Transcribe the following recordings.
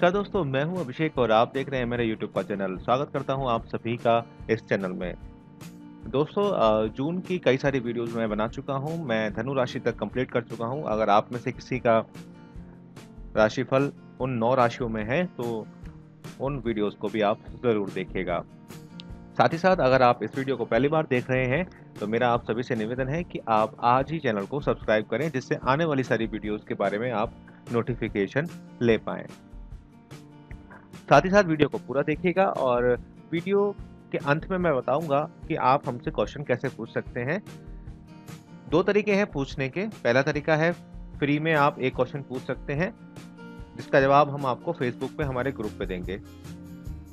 नमस्कार दोस्तों, मैं हूं अभिषेक और आप देख रहे हैं मेरे यूट्यूब का चैनल। स्वागत करता हूं आप सभी का इस चैनल में। दोस्तों जून की कई सारी वीडियोस मैं बना चुका हूं। मैं धनु राशि तक कंप्लीट कर चुका हूं। अगर आप में से किसी का राशिफल उन 9 राशियों में है तो उन वीडियोस को भी आप ज़रूर देखिएगा। साथ ही साथ अगर आप इस वीडियो को पहली बार देख रहे हैं तो मेरा आप सभी से निवेदन है कि आप आज ही चैनल को सब्सक्राइब करें, जिससे आने वाली सारी वीडियोस के बारे में आप नोटिफिकेशन ले पाएँ। साथ ही साथ वीडियो को पूरा देखिएगा और वीडियो के अंत में मैं बताऊंगा कि आप हमसे क्वेश्चन कैसे पूछ सकते हैं। 2 तरीके हैं पूछने के। पहला तरीका है फ्री में आप एक क्वेश्चन पूछ सकते हैं, जिसका जवाब हम आपको फेसबुक पे हमारे ग्रुप पे देंगे।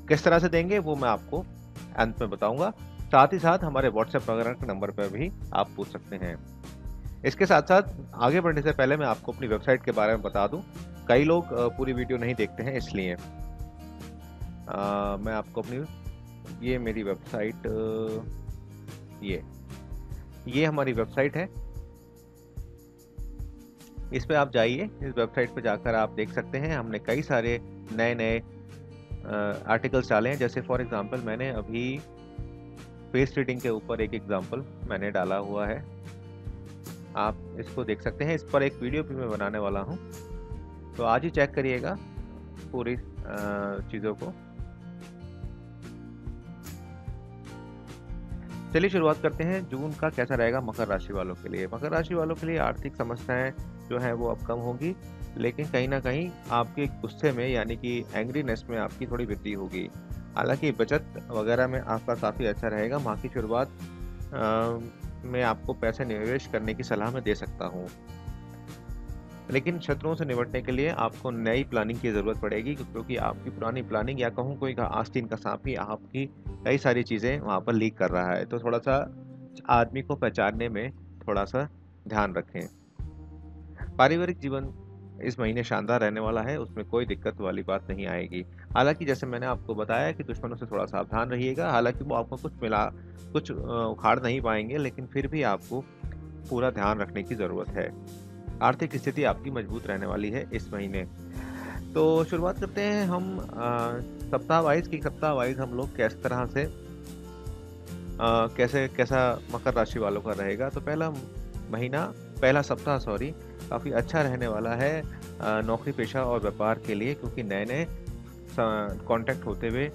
किस तरह से देंगे वो मैं आपको अंत में बताऊंगा। साथ ही साथ हमारे व्हाट्सएप वगैरह के नंबर पर भी आप पूछ सकते हैं। इसके साथ-साथ आगे बढ़ने से पहले मैं आपको अपनी वेबसाइट के बारे में बता दूं। कई लोग पूरी वीडियो नहीं देखते हैं, इसलिए मैं आपको अपनी ये मेरी वेबसाइट ये हमारी वेबसाइट है। इस पे आप जाइए। इस वेबसाइट पे जाकर आप देख सकते हैं हमने कई सारे नए-नए आर्टिकल्स डाले हैं। जैसे फॉर एग्जांपल मैंने अभी फेस रीडिंग के ऊपर एक एग्जांपल मैंने डाला हुआ है। आप इसको देख सकते हैं। इस पर एक वीडियो भी मैं बनाने वाला हूँ, तो आज ही चेक करिएगा पूरी चीज़ों को। चलिए शुरुआत करते हैं। जून का कैसा रहेगा मकर राशि वालों के लिए। मकर राशि वालों के लिए आर्थिक समस्याएं जो हैं वो अब कम होंगी, लेकिन कहीं ना कहीं आपके गुस्से में यानी कि एंग्रीनेस में आपकी थोड़ी वृद्धि होगी। हालांकि बचत वगैरह में आपका काफ़ी अच्छा रहेगा। माह की शुरुआत में आपको पैसे निवेश करने की सलाह मैं दे सकता हूँ, लेकिन शत्रुओं से निपटने के लिए आपको नई प्लानिंग की ज़रूरत पड़ेगी, क्योंकि आपकी पुरानी प्लानिंग या कहूँ कोई आस्तीन का सांप ही आपकी कई सारी चीज़ें वहाँ पर लीक कर रहा है। तो थोड़ा-सा आदमी को पहचानने में थोड़ा-सा ध्यान रखें। पारिवारिक जीवन इस महीने शानदार रहने वाला है, उसमें कोई दिक्कत वाली बात नहीं आएगी। हालाँकि जैसे मैंने आपको बताया कि दुश्मनों से थोड़ा सावधान रहिएगा। हालाँकि वो आपको कुछ उखाड़ नहीं पाएँगे, लेकिन फिर भी आपको पूरा ध्यान रखने की ज़रूरत है। आर्थिक स्थिति आपकी मजबूत रहने वाली है इस महीने। तो शुरुआत करते हैं हम सप्ताह वाइज़ हम लोग किस तरह से कैसा मकर राशि वालों का रहेगा। तो पहला सप्ताह काफ़ी अच्छा रहने वाला है नौकरी पेशा और व्यापार के लिए, क्योंकि नए-नए कॉन्टैक्ट होते हुए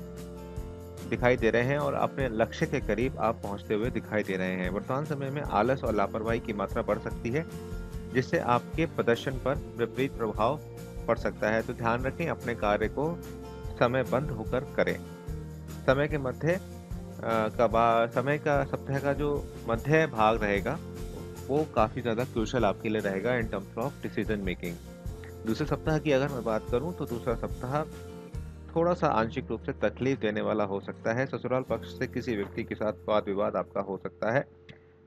दिखाई दे रहे हैं और अपने लक्ष्य के करीब आप पहुंचते हुए दिखाई दे रहे हैं। वर्तमान समय में आलस और लापरवाही की मात्रा बढ़ सकती है, जिससे आपके प्रदर्शन पर विपरीत प्रभाव पड़ सकता है। तो ध्यान रखें, अपने कार्य को समयबद्ध होकर करें। समय के मध्य समय का सप्ताह का जो मध्य भाग रहेगा वो काफ़ी ज़्यादा क्रूशियल आपके लिए रहेगा in terms of decision making. दूसरे सप्ताह की अगर मैं बात करूं तो दूसरा सप्ताह थोड़ा-सा आंशिक रूप से तकलीफ देने वाला हो सकता है। ससुराल पक्ष से किसी व्यक्ति के साथ वाद-विवाद आपका हो सकता है।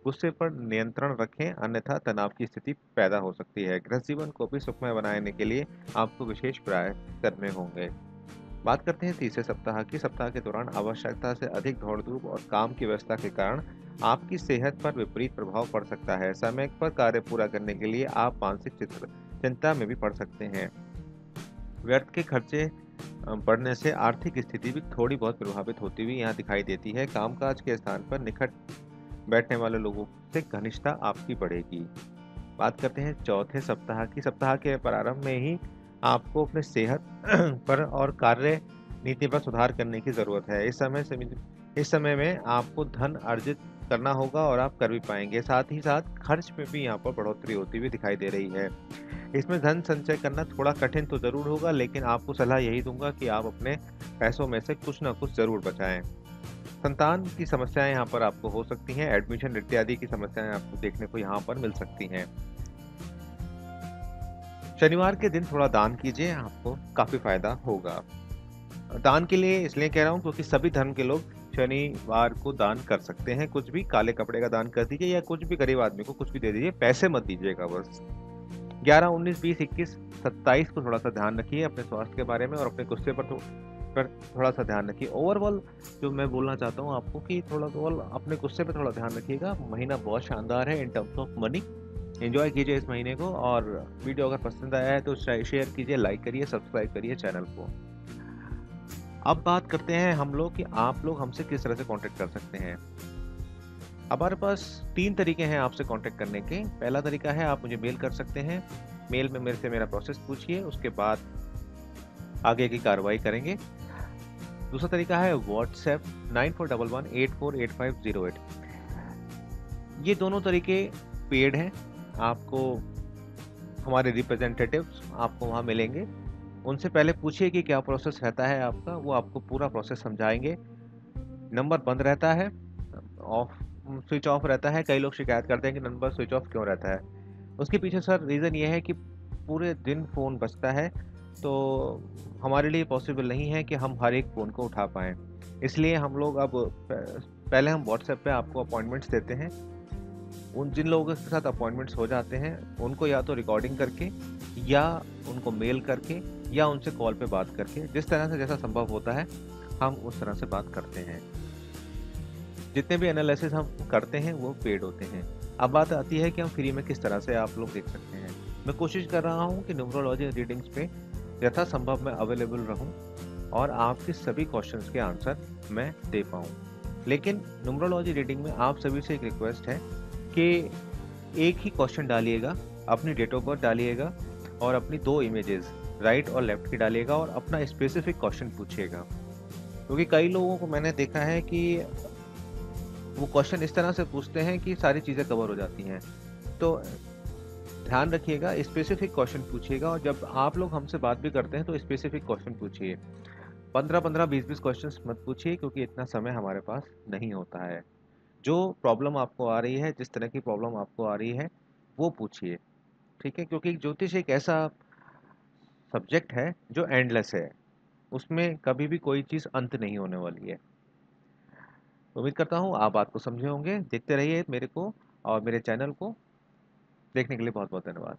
गुस्से पर नियंत्रण रखें, अन्यथा तनाव की स्थिति पैदा हो सकती है। गृहस्थ जीवन को भी सुखमय बनाने के लिए आपको विशेष प्रयास करने होंगे। बात करते हैं तीसरे सप्ताह की। सप्ताह के दौरान आवश्यकता से अधिक दौड़-धूप और काम की व्यवस्था के कारण आपकी सेहत पर विपरीत प्रभाव पड़ सकता है। समय पर कार्य पूरा करने के लिए आप मानसिक चिंता में भी पड़ सकते हैं। व्यर्थ के खर्चे बढ़ने से आर्थिक स्थिति भी थोड़ी बहुत प्रभावित होती हुई यहाँ दिखाई देती है। कामकाज के स्थान पर निकट बैठने वाले लोगों से घनिष्ठता आपकी बढ़ेगी। बात करते हैं चौथे सप्ताह की। सप्ताह के प्रारंभ में ही आपको अपने सेहत पर और कार्य नीति पर सुधार करने की ज़रूरत है। इस समय में आपको धन अर्जित करना होगा और आप कर भी पाएँगे। साथ ही साथ खर्च में भी यहाँ पर बढ़ोतरी होती हुई दिखाई दे रही है। इसमें धन संचय करना थोड़ा कठिन तो ज़रूर होगा, लेकिन आपको सलाह यही दूँगा कि आप अपने पैसों में से कुछ न कुछ ज़रूर बचाएँ। संतान की समस्याएँ यहाँ पर आपको हो सकती हैं। एडमिशन इत्यादि की समस्याएँ आपको देखने को यहाँ पर मिल सकती हैं। शनिवार के दिन थोड़ा दान कीजिए, आपको काफ़ी फ़ायदा होगा। दान के लिए इसलिए कह रहा हूँ क्योंकि सभी धर्म के लोग शनिवार को दान कर सकते हैं। कुछ भी काले कपड़े का दान कर दीजिए या कुछ भी गरीब आदमी को कुछ भी दे दीजिए, पैसे मत दीजिएगा बस। 11, 19, 20, 21, 27 को थोड़ा-सा ध्यान रखिए अपने स्वास्थ्य के बारे में और अपने गुस्से पर थोड़ा-सा ध्यान रखिए। ओवरऑल जो मैं बोलना चाहता हूँ आपको कि थोड़ा ओवरऑल अपने गुस्से पे थोड़ा ध्यान रखिएगा। महीना बहुत शानदार है in terms of money. Enjoy कीजिए इस महीने को, और वीडियो अगर पसंद आया है तो शेयर कीजिए, लाइक करिए, सब्सक्राइब करिए चैनल को। अब बात करते हैं हम लोग कि आप लोग हमसे किस तरह से कांटेक्ट कर सकते हैं। हमारे पास 3 तरीके हैं आपसे कांटेक्ट करने के। पहला तरीका है आप मुझे मेल कर सकते हैं। मेल में मेरे से मेरा प्रोसेस पूछिए, उसके बाद आगे की कार्रवाई करेंगे। दूसरा तरीका है व्हाट्सएप 9411848508। ये दोनों तरीके पेड हैं। आपको हमारे रिप्रेजेंटेटिव्स आपको वहाँ मिलेंगे। उनसे पहले पूछिए कि क्या प्रोसेस रहता है आपका, वो आपको पूरा प्रोसेस समझाएंगे। नंबर बंद रहता है, ऑफ स्विच ऑफ रहता है। कई लोग शिकायत करते हैं कि नंबर स्विच ऑफ क्यों रहता है। उसके पीछे सर रीज़न ये है कि पूरे दिन फ़ोन बजता है, तो हमारे लिए पॉसिबल नहीं है कि हम हर एक फ़ोन को उठा पाएँ। इसलिए हम लोग अब पहले हम व्हाट्सएप पे आपको अपॉइंटमेंट्स देते हैं। उन जिन लोगों के साथ अपॉइंटमेंट्स हो जाते हैं, उनको या तो रिकॉर्डिंग करके, या उनको मेल करके, या उनसे कॉल पे बात करके, जिस तरह से जैसा संभव होता है, हम उस तरह से बात करते हैं। जितने भी एनालिसिस हम करते हैं वो पेड होते हैं। अब बात आती है कि हम फ्री में किस तरह से आप लोग देख सकते हैं। मैं कोशिश कर रहा हूँ कि न्यूमरोलॉजी रीडिंग्स पे यथासंभव मैं अवेलेबल रहूँ और आपके सभी क्वेश्चंस के आंसर मैं दे पाऊँ। लेकिन न्यूमरोलॉजी रीडिंग में आप सभी से एक रिक्वेस्ट है कि एक ही क्वेश्चन डालिएगा, अपनी डेट ऑफ बर्थ डालिएगा और अपनी 2 इमेजेस राइट और लेफ्ट की डालिएगा, और अपना स्पेसिफिक क्वेश्चन पूछिएगा। क्योंकि कई लोगों को मैंने देखा है कि वो क्वेश्चन इस तरह से पूछते हैं कि सारी चीज़ें कवर हो जाती हैं। तो ध्यान रखिएगा, स्पेसिफिक क्वेश्चन पूछिएगा, और जब आप लोग हमसे बात भी करते हैं तो स्पेसिफिक क्वेश्चन पूछिए। 15-15, 20-20 क्वेश्चंस मत पूछिए, क्योंकि इतना समय हमारे पास नहीं होता है। जो प्रॉब्लम आपको आ रही है, जिस तरह की प्रॉब्लम आपको आ रही है, वो पूछिए। ठीक है? क्योंकि ज्योतिष एक ऐसा सब्जेक्ट है जो एंडलेस है। उसमें कभी भी कोई चीज़ अंत नहीं होने वाली है। उम्मीद करता हूँ आप बात को समझे होंगे। देखते रहिए मेरे को और मेरे चैनल को। देखने के लिए बहुत बहुत धन्यवाद।